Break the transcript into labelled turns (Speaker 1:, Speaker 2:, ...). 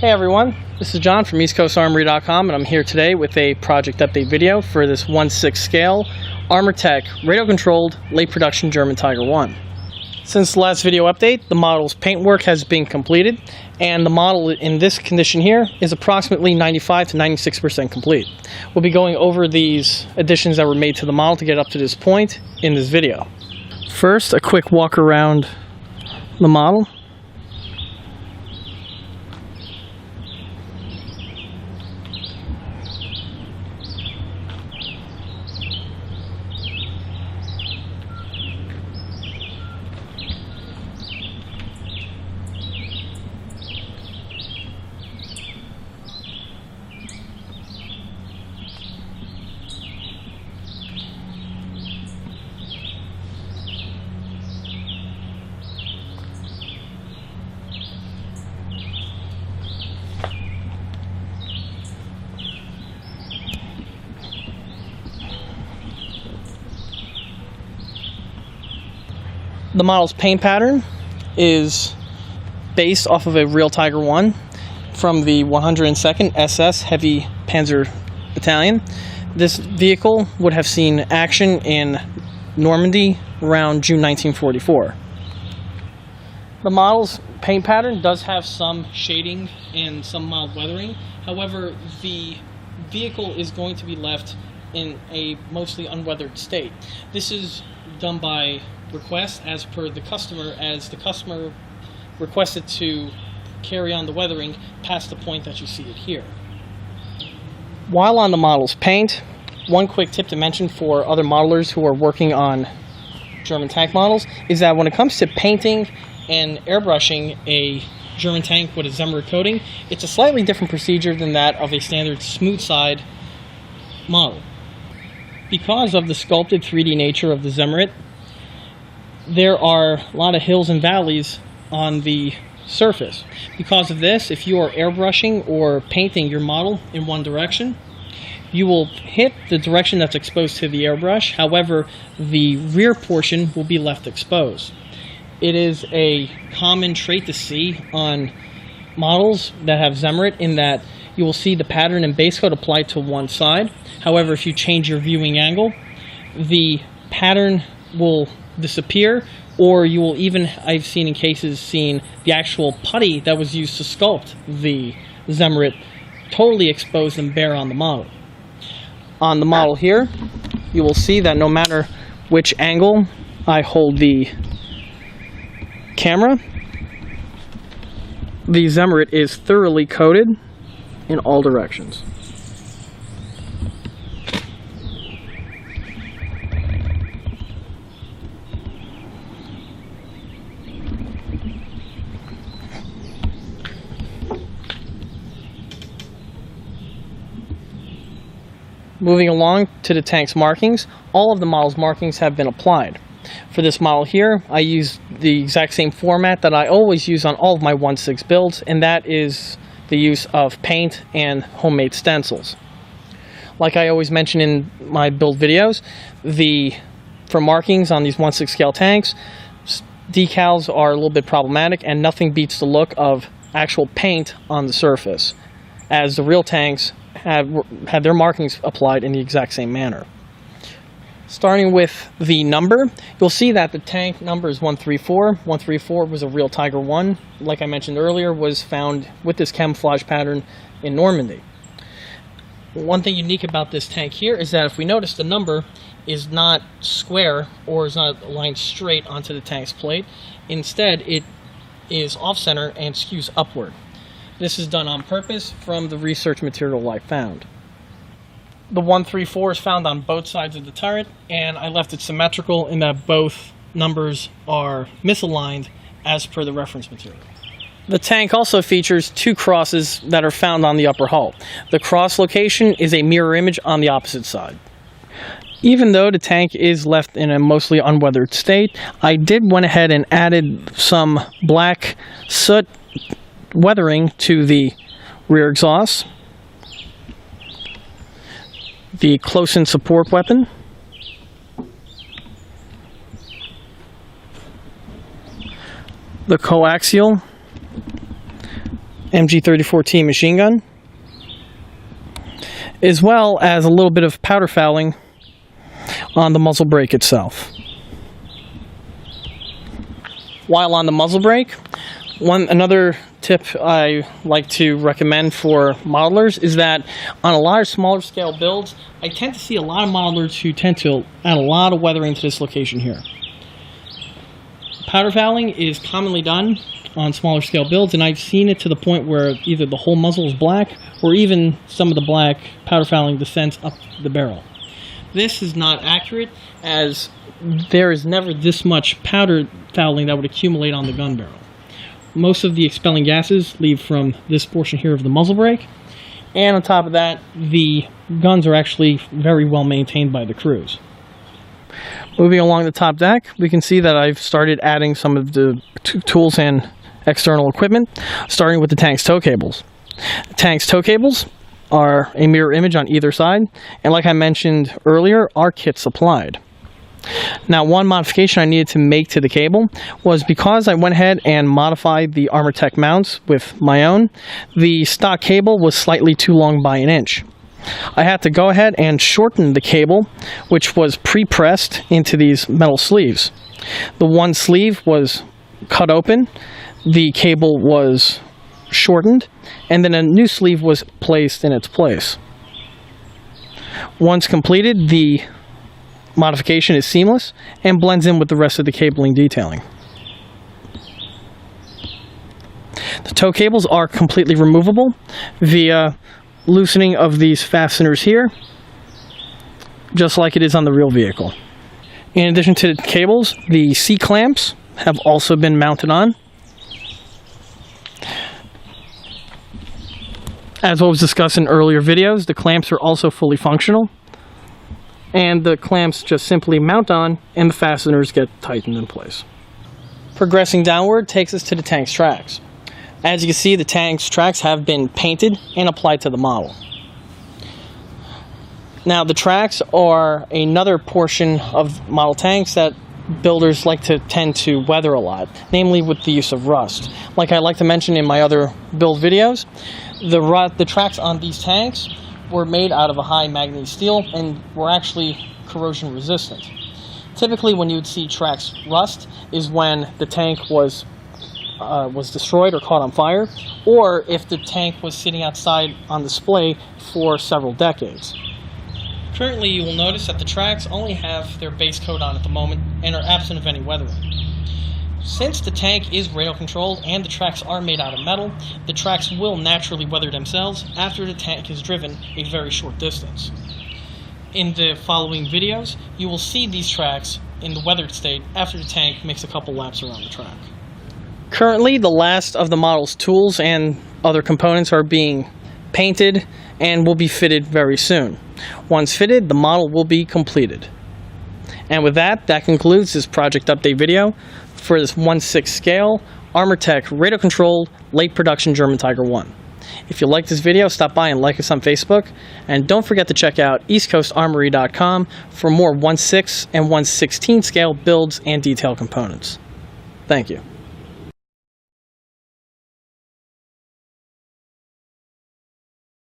Speaker 1: Hey everyone, this is John from EastCoastArmory.com, and I'm here today with a project update video for this 1/6 scale Armortek radio-controlled late production German Tiger 1. Since the last video update, the model's paintwork has been completed, and the model in this condition here is approximately 95 to 96% complete. We'll be going over these additions that were made to the model to get up to this point in this video. First, a quick walk around the model. The model's paint pattern is based off of a real Tiger 1 from the 102nd SS Heavy Panzer Battalion. This vehicle would have seen action in Normandy around June 1944. The model's paint pattern does have some shading and some mild weathering. However, the vehicle is going to be left in a mostly unweathered state. This is done by request as per the customer, as the customer requested to carry on the weathering past the point that you see it here. While on the model's paint, one quick tip to mention for other modelers who are working on German tank models is that when it comes to painting and airbrushing a German tank with a Zimmerit coating, it's a slightly different procedure than that of a standard smooth side model. Because of the sculpted 3D nature of the Zimmerit, there are a lot of hills and valleys on the surface. Because of this, if you are airbrushing or painting your model in one direction, you will hit the direction that's exposed to the airbrush. However, the rear portion will be left exposed. It is a common trait to see on models that have Zimmerit in that you will see the pattern and base coat applied to one side. However, if you change your viewing angle, the pattern will disappear, or you will even, I've seen in cases, seen the actual putty that was used to sculpt the Zimmerit totally exposed and bare on the model. On the model here, you will see that no matter which angle I hold the camera, the Zimmerit is thoroughly coated in all directions. Moving along to the tank's markings, all of the model's markings have been applied. For this model here, I use the exact same format that I always use on all of my 1/6 builds, and that is the use of paint and homemade stencils. Like I always mention in my build videos, for markings on these 1/6 scale tanks, decals are a little bit problematic, and nothing beats the look of actual paint on the surface, as the real tanks have their markings applied in the exact same manner. Starting with the number, you'll see that the tank number is 134. 134 was a real Tiger 1, like I mentioned earlier, was found with this camouflage pattern in Normandy. One thing unique about this tank here is that if we notice, the number is not square or is not aligned straight onto the tank's plate. Instead, it is off-center and skews upward. This is done on purpose from the research material I found. The 134 is found on both sides of the turret, and I left it symmetrical in that both numbers are misaligned as per the reference material. The tank also features two crosses that are found on the upper hull. The cross location is a mirror image on the opposite side. Even though the tank is left in a mostly unweathered state, I did went ahead and added some black soot weathering to the rear exhaust, the close-in support weapon, the coaxial MG34T machine gun, as well as a little bit of powder fouling on the muzzle brake itself. While on the muzzle brake, another tip I like to recommend for modelers is that on a lot of smaller scale builds, I tend to see a lot of modelers who tend to add a lot of weathering to this location here. Powder fouling is commonly done on smaller scale builds, and I've seen it to the point where either the whole muzzle is black or even some of the black powder fouling descends up the barrel. This is not accurate, as there is never this much powder fouling that would accumulate on the gun barrel. Most of the expelling gases leave from this portion here of the muzzle brake, and on top of that, the guns are actually very well maintained by the crews. Moving along the top deck, we can see that I've started adding some of the tools and external equipment, starting with the tank's tow cables. The tank's tow cables are a mirror image on either side, and like I mentioned earlier, are kit supplied. Now, one modification I needed to make to the cable was because I went ahead and modified the Armortek mounts with my own, the stock cable was slightly too long by an inch. I had to go ahead and shorten the cable, which was pre-pressed into these metal sleeves. The one sleeve was cut open, the cable was shortened, and then a new sleeve was placed in its place. Once completed, the modification is seamless and blends in with the rest of the cabling detailing. The tow cables are completely removable via loosening of these fasteners here, just like it is on the real vehicle. In addition to the cables, the C-clamps have also been mounted on. As what was discussed in earlier videos, the clamps are also fully functional, and the clamps just simply mount on and the fasteners get tightened in place. Progressing downward takes us to the tank's tracks. As you can see, the tank's tracks have been painted and applied to the model. Now, the tracks are another portion of model tanks that builders like to tend to weather a lot, namely with the use of rust. Like I like to mention in my other build videos, the tracks on these tanks were made out of a high manganese steel and were actually corrosion resistant. Typically, when you would see tracks rust is when the tank was destroyed or caught on fire, or if the tank was sitting outside on display for several decades. Currently, you will notice that the tracks only have their base coat on at the moment and are absent of any weathering. Since the tank is radio controlled and the tracks are made out of metal, the tracks will naturally weather themselves after the tank is driven a very short distance. In the following videos, you will see these tracks in the weathered state after the tank makes a couple laps around the track. Currently, the last of the model's tools and other components are being painted and will be fitted very soon. Once fitted, the model will be completed. And with that concludes this project update video for this 1/6 scale Armortek radio controlled late production German Tiger 1. If you like this video, stop by and like us on Facebook, and don't forget to check out eastcoastarmory.com for more 1/6 and 1/16 scale builds and detail components. Thank you.